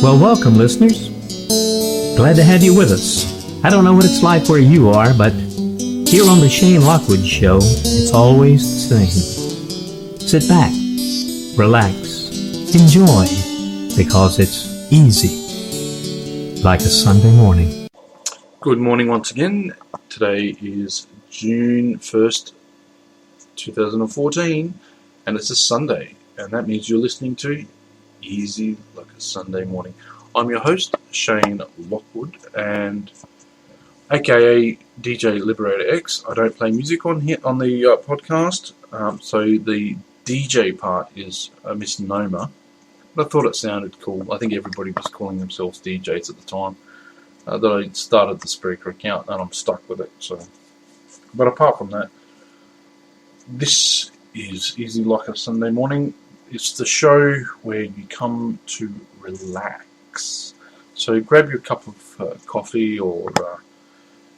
Well, welcome, listeners. Glad to have you with us. I don't know what it's like where you are, but here on the Shane Lockwood Show, it's always the same. Sit back, relax, enjoy, because it's easy, like a Sunday morning. Good morning once again. Today is June 1st, 2014, and it's a Sunday, and that means you're listening to Easy Like a Sunday Morning. I'm your host, Shane Lockwood, and aka DJ Liberator X. I don't play music on here on the podcast, so the DJ part is a misnomer. But I thought it sounded cool. I think everybody was calling themselves DJs at the time that I started the Spreaker account, and I'm stuck with it. So, but apart from that, this is Easy Like a Sunday Morning. It's the show where you come to relax. So grab your cup of coffee or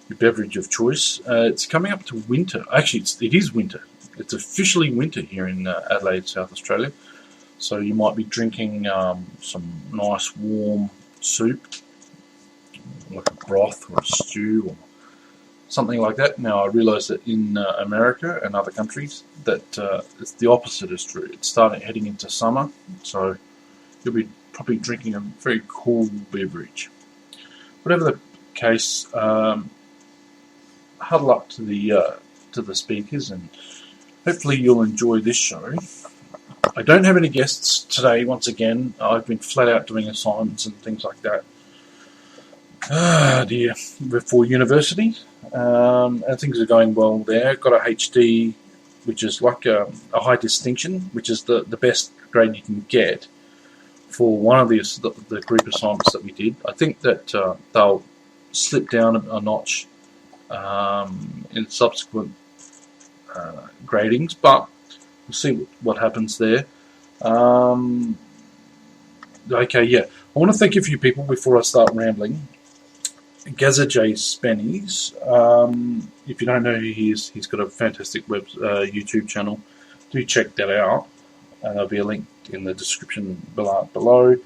your beverage of choice. It's coming up to winter. Actually, it is winter. It's officially winter here in Adelaide, South Australia. So you might be drinking some nice warm soup, like a broth or a stew or something like that. Now, I realise that in America and other countries that it's the opposite is true. It's heading into summer, so you'll be probably drinking a very cool beverage. Whatever the case, huddle up to the speakers, and hopefully you'll enjoy this show. I don't have any guests today. Once again, I've been flat out doing assignments and things like that. Dear, before university, and things are going well there. Got a HD, which is like a high distinction, which is the best grade you can get for one of the group assignments that we did. I think that they'll slip down a notch in subsequent gradings, but we'll see what happens there. Okay, yeah. I want to thank a few people before I start rambling. Gazza J. Spennies. If you don't know who he is, he's got a fantastic YouTube channel. Do check that out. There'll be a link in the description below.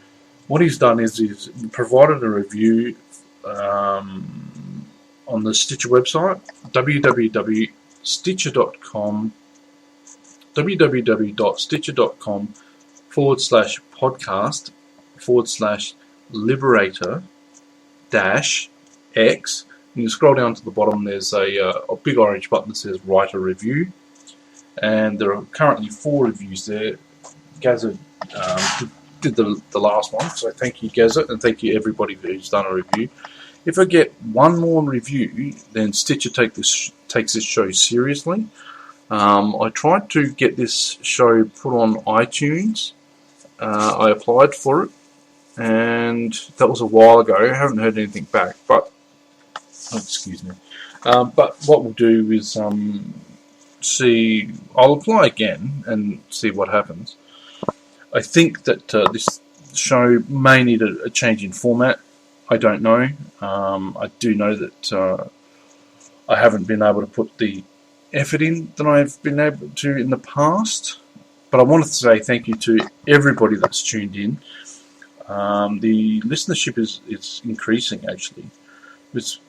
What he's done is he's provided a review on the Stitcher website, www.stitcher.com/podcast/liberator-X. And you scroll down to the bottom, there's a big orange button that says write a review, and there are currently 4 reviews there. Gazza did the last one, so thank you, Gazza, and thank you everybody who's done a review. If I get one more review, then Stitcher takes this show seriously. I tried to get this show put on iTunes. I applied for it, and that was a while ago. I haven't heard anything back, but excuse me. But what we'll do is see. I'll apply again and see what happens. I think that this show may need a change in format. I don't know. I do know that I haven't been able to put the effort in that I've been able to in the past. But I wanted to say thank you to everybody that's tuned in. The listenership is increasing, actually. It's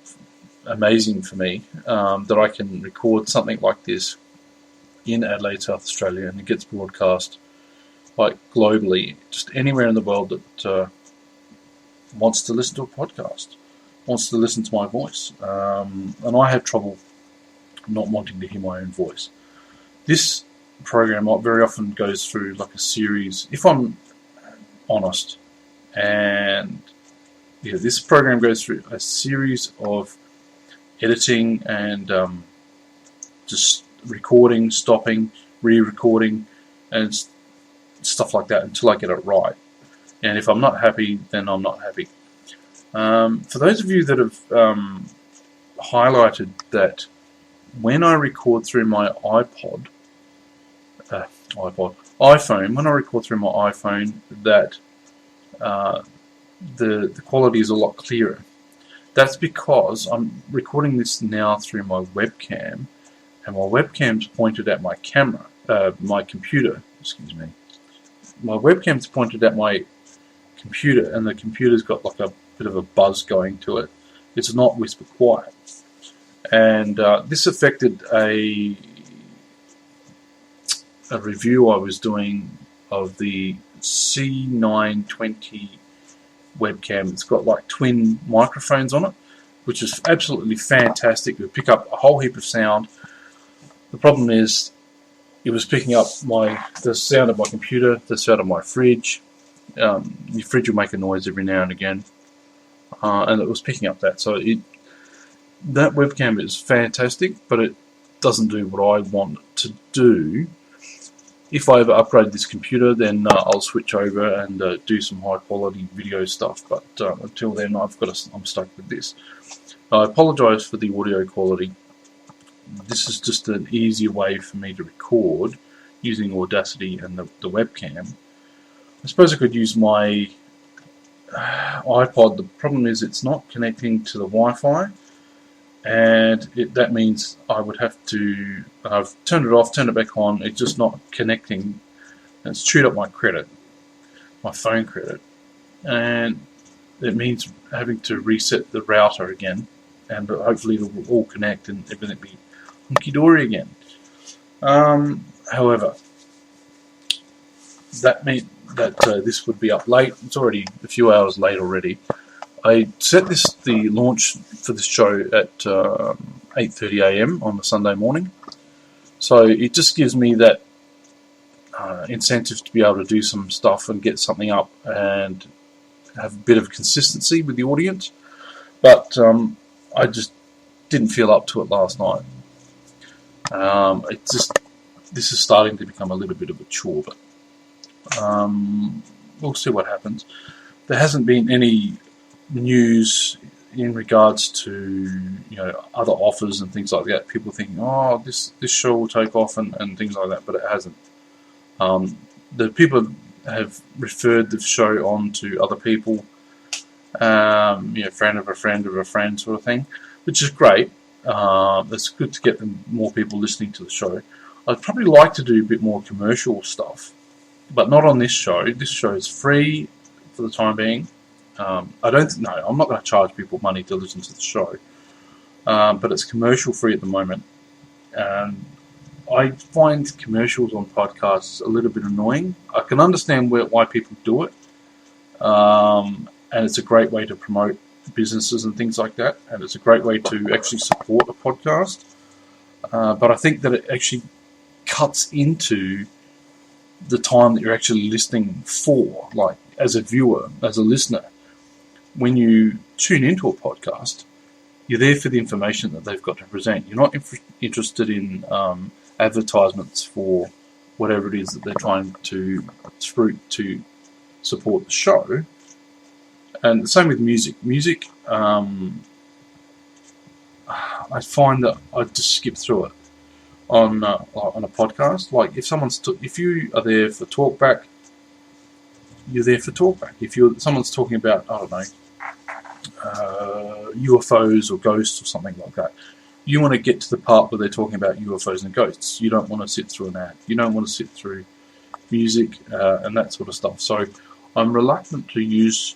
amazing for me that I can record something like this in Adelaide, South Australia, and it gets broadcast like globally, just anywhere in the world that wants to listen to a podcast, wants to listen to my voice. And I have trouble not wanting to hear my own voice. This program very often goes through like a series, if I'm honest, and yeah, this program goes through a series of editing and just recording, stopping, re-recording, and stuff like that until I get it right. And if I'm not happy, then I'm not happy. For those of you that have highlighted that when I record through my iPhone, when I record through my iPhone, that the quality is a lot clearer. That's because I'm recording this now through my webcam, and my webcam's pointed at my my computer. My webcam's pointed at my computer, and the computer's got like a bit of a buzz going to it. It's not whisper quiet. And this affected a review I was doing of the C920 webcam. It's got like twin microphones on it, which is absolutely fantastic. It would pick up a whole heap of sound. The problem is it was picking up the sound of my computer, the sound of my fridge. Your fridge will make a noise every now and again, and it was picking up that. So that webcam is fantastic, but it doesn't do what I want it to do. If I ever upgrade this computer, then I'll switch over and do some high quality video stuff. But until then, I'm stuck with this. I apologise for the audio quality. This is just an easier way for me to record using Audacity and the webcam. I suppose I could use my iPod. The problem is it's not connecting to the Wi-Fi, and that means I would have to. I've turned it off, turned it back on. It's just not connecting. It's chewed up my credit, my phone credit, and it means having to reset the router again, and hopefully it'll all connect and everything be hunky-dory again. However, that meant that this would be up late. It's already a few hours late already. I set the launch for this show at 8:30 a.m. on a Sunday morning, so it just gives me that incentive to be able to do some stuff and get something up and have a bit of consistency with the audience. But I just didn't feel up to it last night. This is starting to become a little bit of a chore, but we'll see what happens. There hasn't been any news in regards to other offers and things like that. People thinking, oh, this show will take off and things like that, but it hasn't. The people have referred the show on to other people, friend of a friend of a friend sort of thing, which is great. It's good to get more people listening to the show. I'd probably like to do a bit more commercial stuff, but not on this show. This show is free for the time being. I'm not going to charge people money to listen to the show, but it's commercial free at the moment. I find commercials on podcasts a little bit annoying. I can understand why people do it, and it's a great way to promote businesses and things like that, and it's a great way to actually support a podcast. But I think that it actually cuts into the time that you're actually listening for, like as a viewer, as a listener. When you tune into a podcast, you're there for the information that they've got to present. You're not interested in advertisements for whatever it is that they're trying to to support the show. And the same with music. Music, I find that I just skip through it on a podcast. Like if you are there for talkback, you're there for talkback. If someone's talking about, I don't know, UFOs or ghosts or something like that, you want to get to the part where they're talking about UFOs and ghosts. You don't want to sit through an ad. You don't want to sit through music and that sort of stuff. So I'm reluctant to use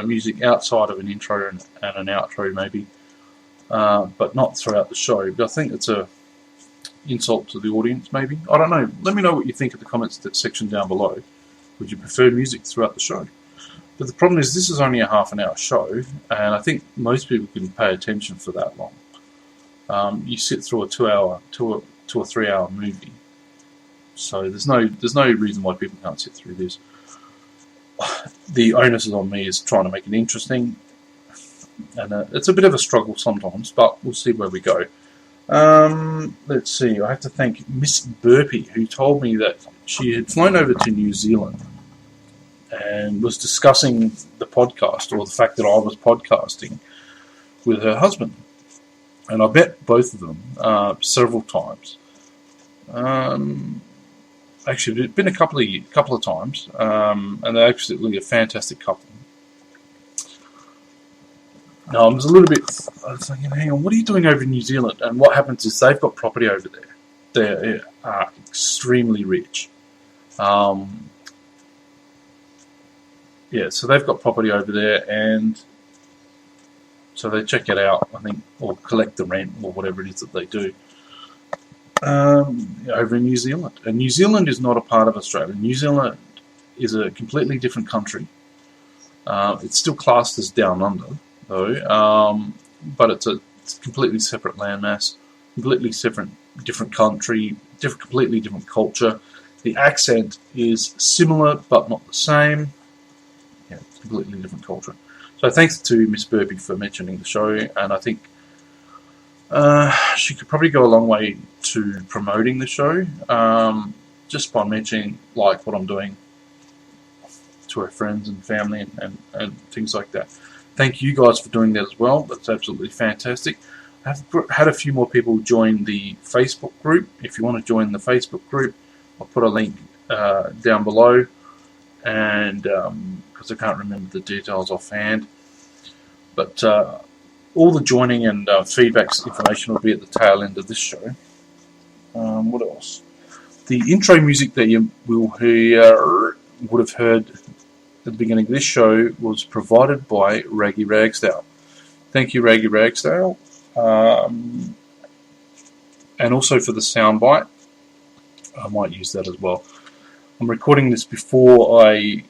music outside of an intro and an outro maybe, but not throughout the show. But I think it's a insult to the audience maybe. I don't know. Let me know what you think in the comments section down below. Would you prefer music throughout the show? But the problem is this is only a half an hour show, and I think most people can pay attention for that long. You sit through a 2 or 3 hour movie, so there's no reason why people can't sit through this. The onus is on me is trying to make it interesting, and it's a bit of a struggle sometimes, but we'll see where we go. Let's see, I have to thank Miss Burpee, who told me that she had flown over to New Zealand and was discussing the podcast, or the fact that I was podcasting, with her husband. And I met both of them several times. Actually, it's been a couple of times, and they're absolutely a fantastic couple. Now, I was thinking, hang on, what are you doing over in New Zealand? And what happens is they've got property over there. They are extremely rich. yeah, so they've got property over there, and so they check it out, I think, or collect the rent or whatever it is that they do over in New Zealand. And New Zealand is not a part of Australia. New Zealand is a completely different country. It's still classed as down under, though, but it's a completely separate landmass, completely different country, completely different culture. The accent is similar but not the same. Yeah, it's a completely different culture. So thanks to Miss Burpee for mentioning the show, and I think she could probably go a long way to promoting the show, just by mentioning like what I'm doing to her friends and family and things like that. Thank you guys for doing that as well. That's absolutely fantastic. I've had a few more people join the Facebook group. If you want to join the Facebook group, I'll put a link down below, and because I can't remember the details offhand, but all the joining and feedback information will be at the tail end of this show. What else? The intro music that you would have heard at the beginning of this show was provided by Raggy Ragsdale. Thank you, Raggy Ragsdale. And also for the soundbite, I might use that as well. I'm recording this before I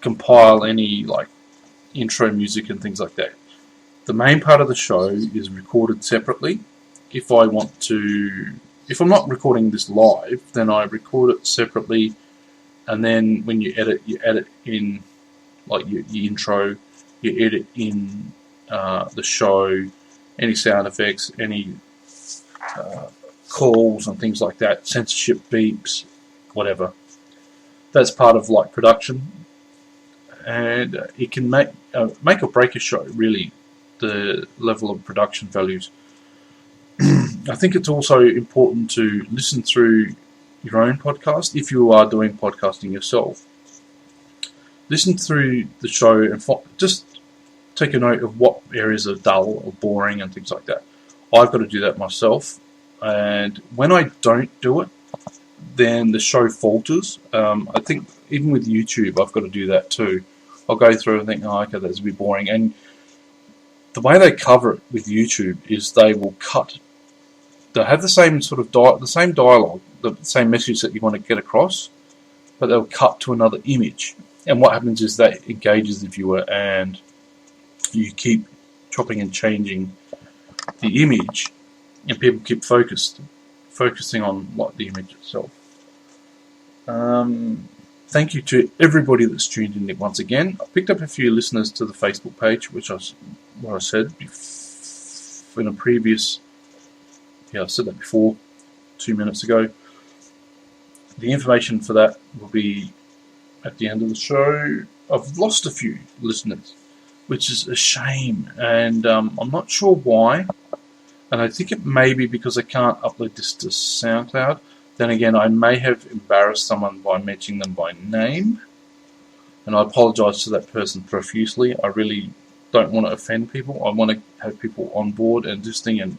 compile any like intro music and things like that. The main part of the show is recorded separately. If I'm not recording this live, then I record it separately, and then when you edit in like your intro, you edit in the show, any sound effects, any calls and things like that, censorship beeps, whatever. That's part of like production, and it can make or break a show, really, the level of production values. I think it's also important to listen through your own podcast if you are doing podcasting yourself. Listen through the show and just take a note of what areas are dull or boring and things like that. I've got to do that myself, and when I don't do it, then the show falters. I think even with YouTube, I've got to do that too. I'll go through and think, oh, okay, that's a bit boring. And the way they cover it with YouTube is they will cut. They'll have the same sort of the same dialogue, the same message that you want to get across, but they'll cut to another image. And what happens is that engages the viewer, and you keep chopping and changing the image, and people keep focusing on like the image itself. Thank you to everybody that's tuned in once again. I picked up a few listeners to the Facebook page, which I said in a previous. Yeah, I said that before, 2 minutes ago. The information for that will be at the end of the show. I've lost a few listeners, which is a shame, and I'm not sure why. And I think it may be because I can't upload this to SoundCloud. Then again, I may have embarrassed someone by mentioning them by name, and I apologise to that person profusely. I really don't want to offend people. I want to have people on board and listening and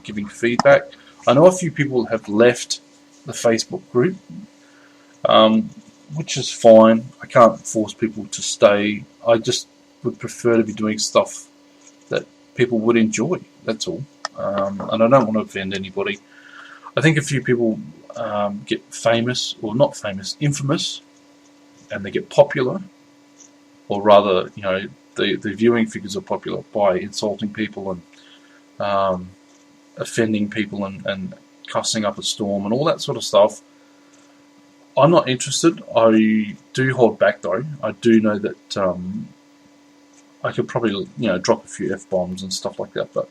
giving feedback. I know a few people have left the Facebook group, which is fine. I can't force people to stay. I just would prefer to be doing stuff that people would enjoy. That's all. And I don't want to offend anybody. I think a few people get famous, or not famous, infamous, and they get popular, or rather, the viewing figures are popular by insulting people and offending people and cussing up a storm and all that sort of stuff. I'm not interested. I do hold back though. I do know that I could probably drop a few F-bombs and stuff like that, but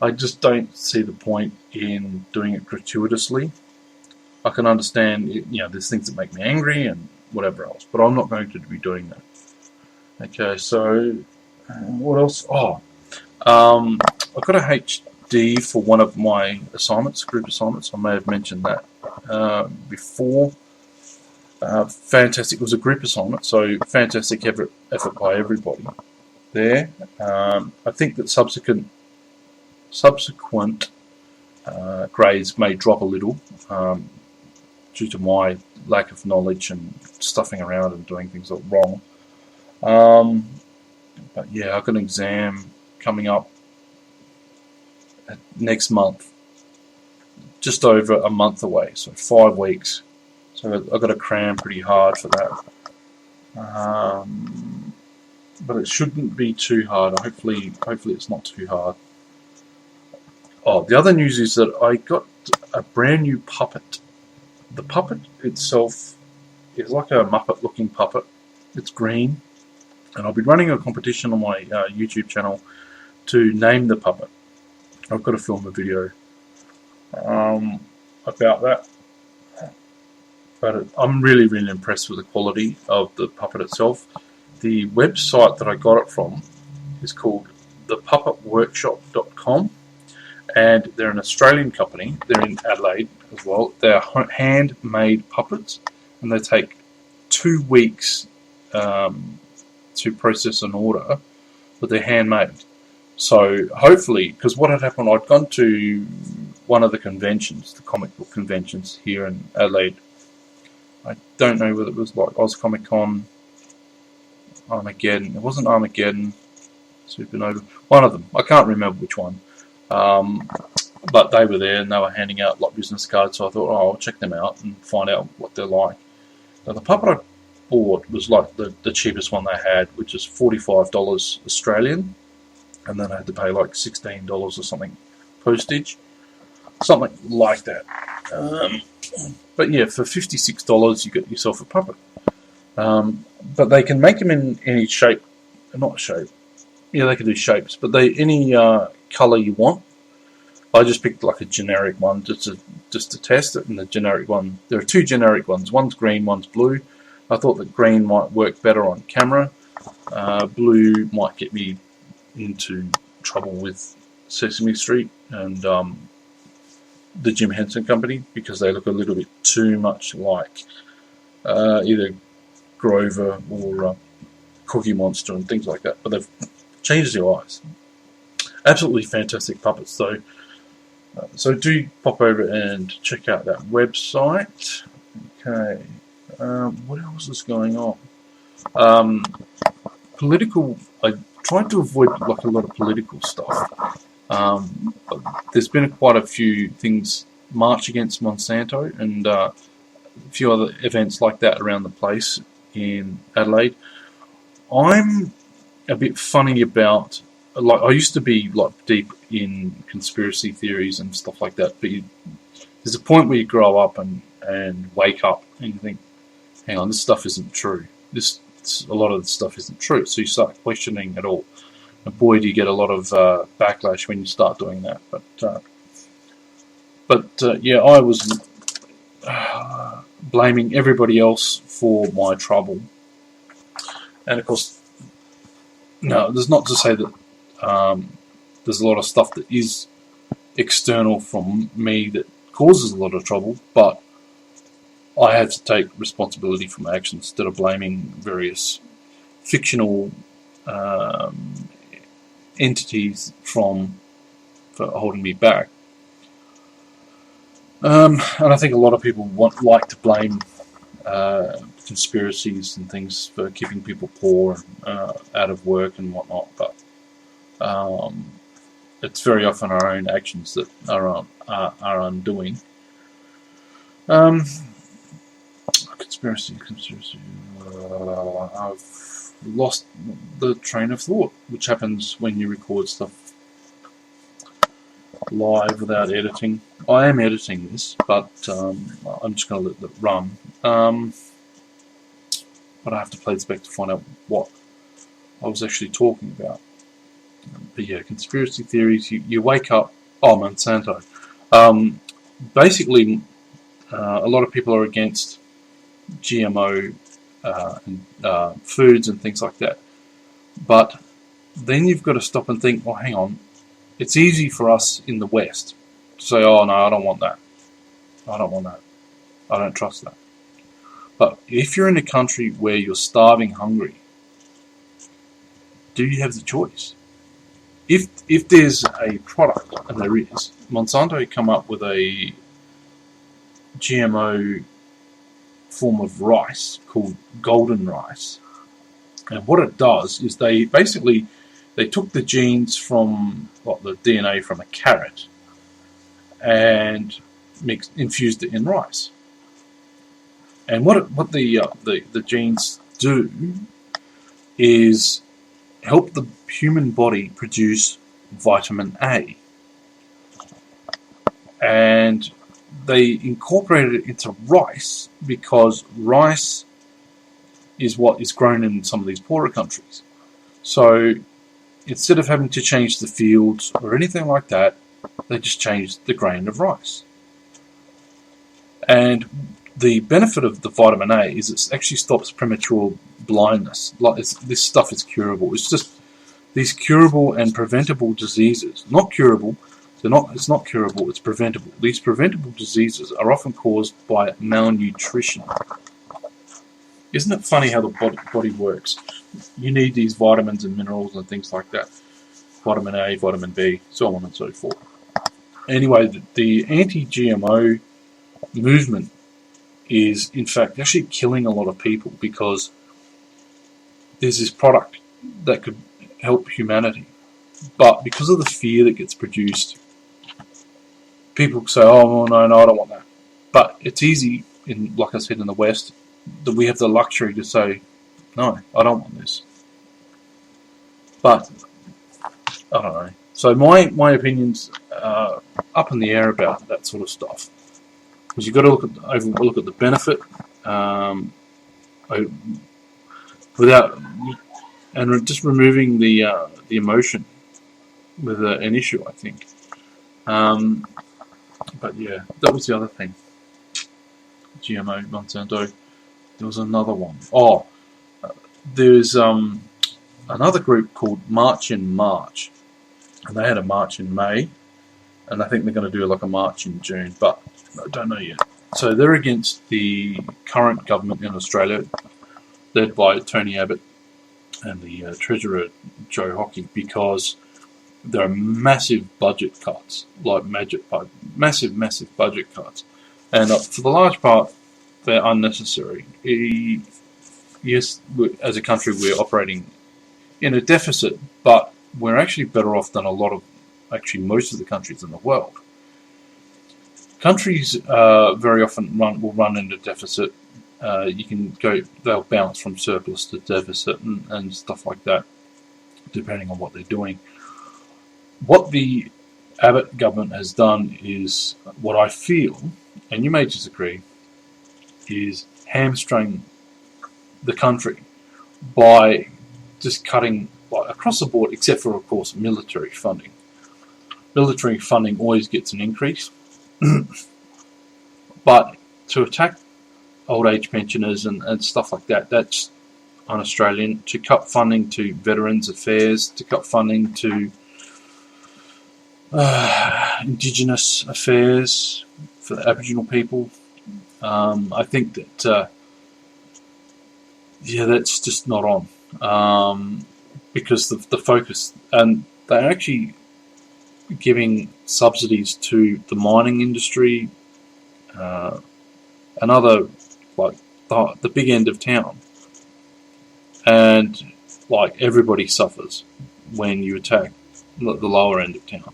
I just don't see the point in doing it gratuitously. I can understand, there's things that make me angry and whatever else, but I'm not going to be doing that. Okay, so what else? I've got a HD for one of my assignments, group assignments. I may have mentioned that before. Fantastic. It was a group assignment, so fantastic effort by everybody there. I think that subsequent grades may drop a little due to my lack of knowledge and stuffing around and doing things wrong. But yeah, I've got an exam coming up next month, just over a month away, so 5 weeks. So I've got to cram pretty hard for that. But it shouldn't be too hard. Hopefully it's not too hard. Oh, the other news is that I got a brand new puppet. The puppet itself is like a Muppet-looking puppet. It's green, and I'll be running a competition on my YouTube channel to name the puppet. I've got to film a video about that. But I'm really, really impressed with the quality of the puppet itself. The website that I got it from is called thepuppetworkshop.com, and they're an Australian company. They're in Adelaide as well. They're handmade puppets, and they take 2 weeks to process an order, but they're handmade. So hopefully, because what had happened, I'd gone to one of the conventions, the comic book conventions here in Adelaide. I don't know whether it was like Oz Comic Con, Armageddon. It wasn't Armageddon, Supernova. One of them. I can't remember which one. But they were there and they were handing out like business cards. So I thought, oh, I'll check them out and find out what they're like. Now, the puppet I bought was like the cheapest one they had, which is $45 Australian, and then I had to pay like $16 or something postage, something like that. But yeah, for $56 you get yourself a puppet. But they can make them in any shape, not shape. Yeah, they can do shapes, but any color you want. I just picked like a generic one just to test it. And the generic one, there are 2 generic ones. One's green, one's blue. I thought that green might work better on camera. Blue might get me into trouble with Sesame Street and the Jim Henson Company, because they look a little bit too much like either Grover or Cookie Monster and things like that. But they've changed their eyes. Absolutely fantastic puppets, though. So do pop over and check out that website. Okay. What else is going on? Political. I tried to avoid like a lot of political stuff. There's been quite a few things march against Monsanto and a few other events like that around the place in Adelaide. I'm a bit funny about, like, I used to be like deep in conspiracy theories and stuff like that, but there's a point where you grow up and wake up and you think, hang on, this stuff isn't true. A lot of the stuff isn't true, so you start questioning it all. And boy, do you get a lot of backlash when you start doing that. But yeah, I was blaming everybody else for my trouble. And of course, no, there's not to say that there's a lot of stuff that is external from me that causes a lot of trouble, but I had to take responsibility for my actions instead of blaming various fictional entities for holding me back. And I think a lot of people like to blame conspiracies and things for keeping people poor and out of work and whatnot, but it's very often our own actions that are undoing. Conspiracy. I've lost the train of thought, which happens when you record stuff live without editing. I am editing this, but I'm just going to let it run. But I have to play this back to find out what I was actually talking about. But yeah, conspiracy theories. You wake up. Oh, Monsanto. Basically, a lot of people are against GMO and foods and things like that. But then you've got to stop and think, well, hang on. It's easy for us in the West to say, oh, no, I don't want that. I don't want that. I don't trust that. But if you're in a country where you're starving hungry, do you have the choice? If there's a product, and there is, Monsanto come up with a GMO form of rice called golden rice. And what it does is they took the genes from the DNA from a carrot and infused it in rice. And what the genes do is help the human body produce vitamin A. And they incorporated it into rice because rice is what is grown in some of these poorer countries. So instead of having to change the fields or anything like that, they just changed the grain of rice. And the benefit of the vitamin A is it actually stops premature blindness. This stuff is curable. It's just these curable and preventable diseases. Not curable. It's not curable. It's preventable. These preventable diseases are often caused by malnutrition. Isn't it funny how the body works? You need these vitamins and minerals and things like that. Vitamin A, vitamin B, so on and so forth. Anyway, the anti-GMO movement is, in fact, actually killing a lot of people because there's this product that could help humanity. But because of the fear that gets produced, people say, oh, no, I don't want that. But it's easy, like I said, in the West, that we have the luxury to say, no, I don't want this. But, I don't know. So my opinion's up in the air about that sort of stuff. Because you've got to look at the benefit and just removing the emotion with an issue, I think. But yeah, that was the other thing. GMO, Monsanto. There was another one. There's another group called March in March, and they had a march in May, and I think they're going to do like a march in June, but I don't know yet. So they're against the current government in Australia, led by Tony Abbott and the Treasurer Joe Hockey, because there are massive budget cuts, like massive budget cuts, and for the large part, they're unnecessary. Yes, as a country, we're operating in a deficit, but we're actually better off than most of the countries in the world. Countries very often will run into deficit. They'll bounce from surplus to deficit and stuff like that, depending on what they're doing. What the Abbott government has done is, what I feel, and you may disagree, is hamstring the country by just cutting across the board, except for, of course, military funding. Military funding always gets an increase, but to attack old age pensioners and stuff like that, that's un-Australian. To cut funding to Veterans Affairs, to cut funding to Indigenous Affairs for the Aboriginal people, I think that that's just not on, because the focus, and they're actually giving subsidies to the mining industry and other, like the big end of town, and like everybody suffers when you attack the lower end of town.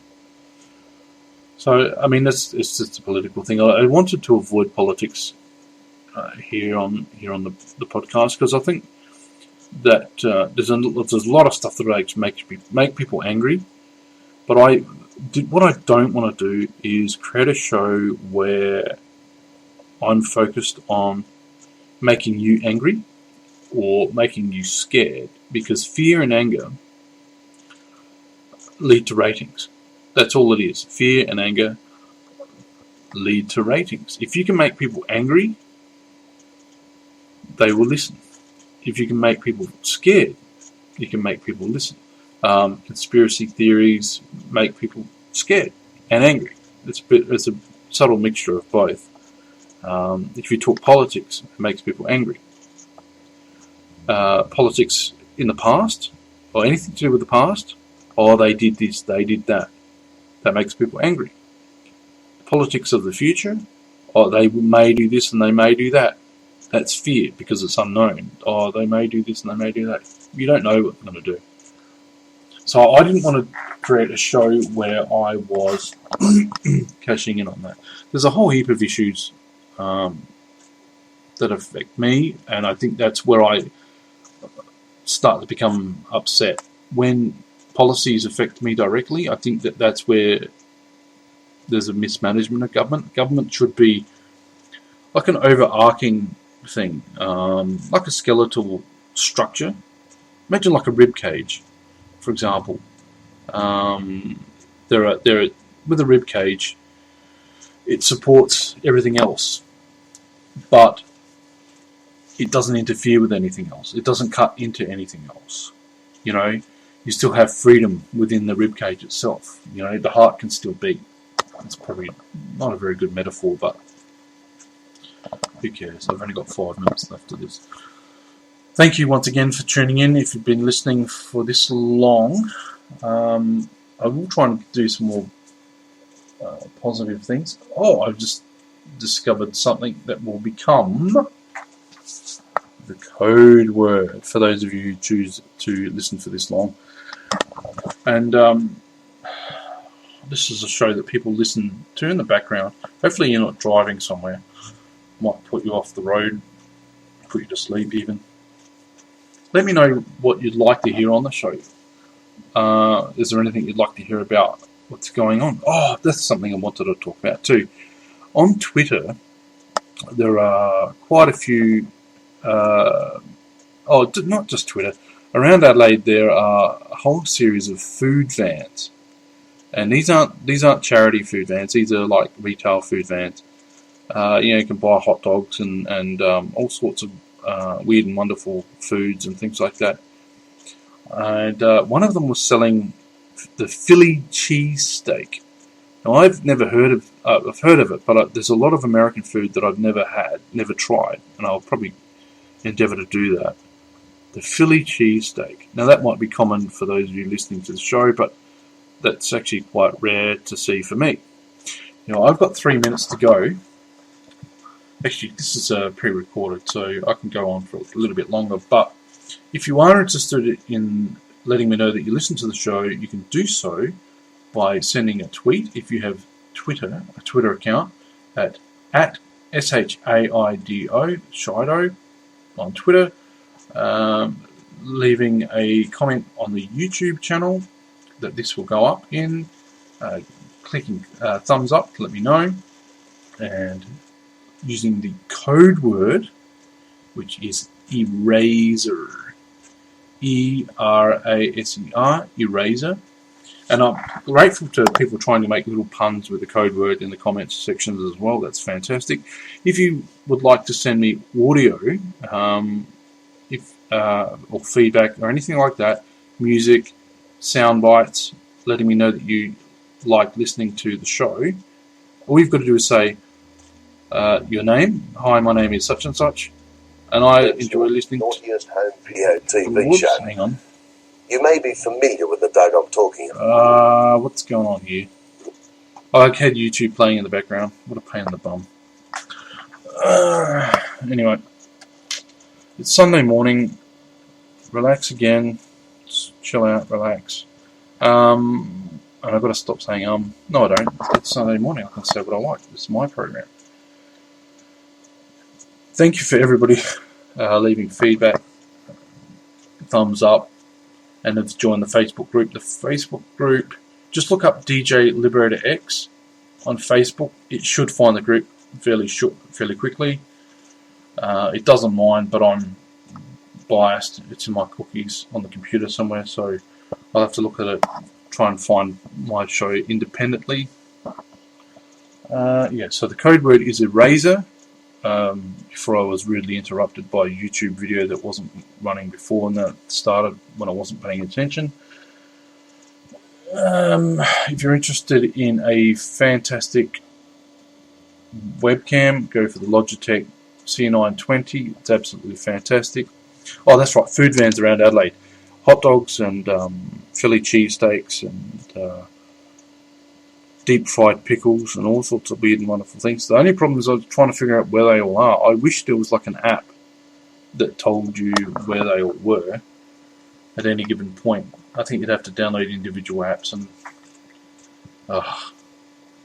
So I mean, it's just a political thing. I wanted to avoid politics here on the podcast, because I think that there's a lot of stuff that make people angry. But what I don't want to do is create a show where I'm focused on making you angry or making you scared, because fear and anger lead to ratings. That's all it is. Fear and anger lead to ratings. If you can make people angry, they will listen. If you can make people scared, you can make people listen. Conspiracy theories make people scared and angry. It's a subtle mixture of both. If you talk politics, it makes people angry. Politics in the past, or anything to do with the past, they did this, they did that. That makes people angry. Politics of the future, they may do this and they may do that. That's fear because it's unknown. Oh, they may do this and they may do that. You don't know what they're going to do. So I didn't want to create a show where I was cashing in on that. There's a whole heap of issues that affect me, and I think that's where I start to become upset. When policies affect me directly, I think that's where there's a mismanagement of government. Government should be like an overarching thing, like a skeletal structure. Imagine like a rib cage, for example. There are with a rib cage, it supports everything else, but it doesn't interfere with anything else. It doesn't cut into anything else. You know, you still have freedom within the rib cage itself. You know, the heart can still beat. It's probably not a very good metaphor, but who cares? I've only got 5 minutes left of this. Thank you once again for tuning in. If you've been listening for this long, I will try and do some more positive things. Oh, I've just discovered something that will become the code word for those of you who choose to listen for this long. And this is a show that people listen to in the background. Hopefully you're not driving somewhere. Might put you off the road, put you to sleep even. Let me know what you'd like to hear on the show. Is there anything you'd like to hear about what's going on? Oh, that's something I wanted to talk about too. On Twitter, there are quite a few, not just Twitter, around Adelaide there are a whole series of food vans. And these aren't charity food vans, these are like retail food vans. You can buy hot dogs and all sorts of weird and wonderful foods and things like that. And one of them was selling the Philly cheesesteak. Now I've never heard of it, but there's a lot of American food that I've never tried, and I'll probably endeavour to do that. The Philly cheesesteak. Now that might be common for those of you listening to the show, but that's actually quite rare to see for me. Now I've got 3 minutes to go. Actually, this is pre-recorded, so I can go on for a little bit longer. But if you are interested in letting me know that you listen to the show, you can do so by sending a tweet. If you have a Twitter account at SHAIDO, Shido, on Twitter, leaving a comment on the YouTube channel that this will go up in, clicking thumbs up to let me know, and using the code word, which is eraser, ERASER, eraser. And I'm grateful to people trying to make little puns with the code word in the comments sections as well. That's fantastic. If you would like to send me audio, or feedback or anything like that, music, sound bites, letting me know that you like listening to the show, all you've got to do is say your name. Hi, my name is such and such, and I enjoy listening to Naughtiest Home Video TV show. Hang on. You may be familiar with the Doug I'm talking about. What's going on here? I had YouTube playing in the background. What a pain in the bum. Anyway, it's Sunday morning. Relax again. Just chill out, relax. And I've got to stop saying No, I don't. It's Sunday morning. I can say what I like. This is my program. Thank you for everybody leaving feedback, thumbs up, and have joined the Facebook group. The Facebook group, just look up DJ Liberator X on Facebook. It should find the group fairly quickly. It doesn't mind, but I'm biased. It's in my cookies on the computer somewhere, so I'll have to look at it, try and find my show independently. So the code word is eraser. Before I was rudely interrupted by a YouTube video that wasn't running before, and that started when I wasn't paying attention. If you're interested in a fantastic webcam, go for the Logitech C920. It's absolutely fantastic. Oh, that's right, food vans around Adelaide. Hot dogs and Philly cheesesteaks and deep fried pickles and all sorts of weird and wonderful things. The only problem is I was trying to figure out where they all are. I wish there was like an app that told you where they all were at any given point. I think you'd have to download individual apps and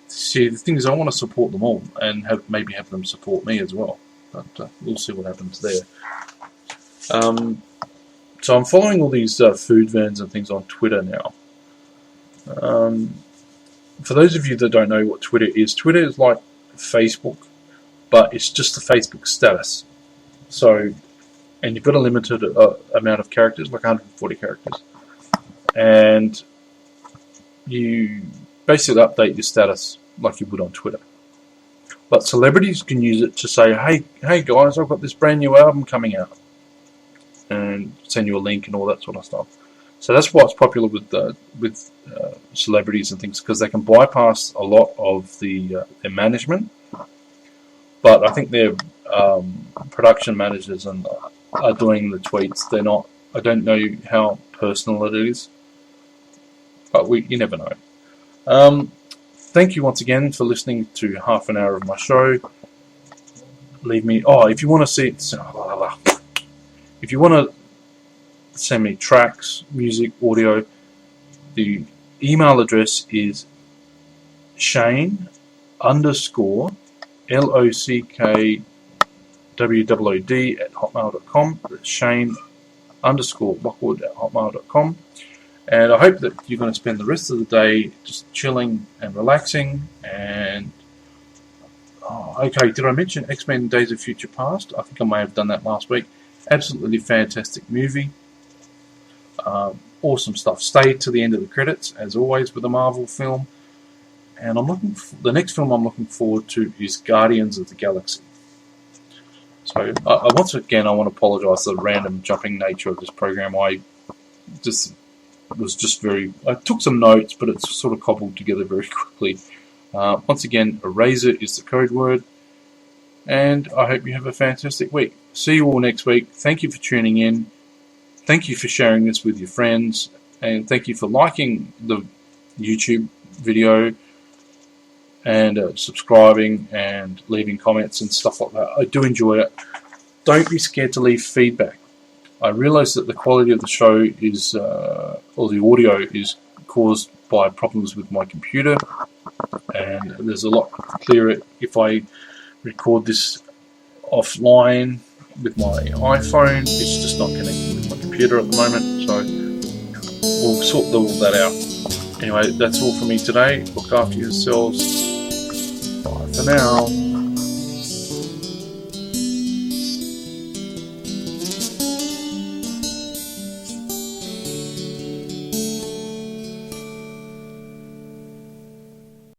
see, the thing is, I want to support them all and maybe have them support me as well. But we'll see what happens there. So I'm following all these food vans and things on Twitter now. For those of you that don't know what Twitter is like Facebook, but it's just the Facebook status. So, and you've got a limited amount of characters, like 140 characters, and you basically update your status like you would on Twitter. But celebrities can use it to say, hey guys, I've got this brand new album coming out, and send you a link and all that sort of stuff. So that's why it's popular with celebrities and things, because they can bypass a lot of their management. But I think their production managers are doing the tweets. They're not. I don't know how personal it is, but you never know. Thank you once again for listening to half an hour of my show. Leave me. If you want to see it, if you want to send me tracks, music, audio, the email address is Shane_LOCKWOOD at Shane_Lockwood@hotmail.com. And I hope that you're going to spend the rest of the day just chilling and relaxing. And okay, did I mention X-Men Days of Future Past? I think I may have done that last week. Absolutely fantastic movie. Awesome stuff. Stay to the end of the credits, as always with a Marvel film. And the next film I'm looking forward to is Guardians of the Galaxy. So once again, I want to apologise for the random jumping nature of this program. I took some notes, but it's sort of cobbled together very quickly. Once again, Eraser is the code word. And I hope you have a fantastic week. See you all next week. Thank you for tuning in. Thank you for sharing this with your friends. And thank you for liking the YouTube video and subscribing and leaving comments and stuff like that. I do enjoy it. Don't be scared to leave feedback. I realise that the quality of the show is, or the audio is caused by problems with my computer. And there's a lot clearer if I record this offline with my iPhone. It's just not connecting with my computer at the moment, so we'll sort all that out. Anyway, that's all from me today. Look after yourselves. Bye for now.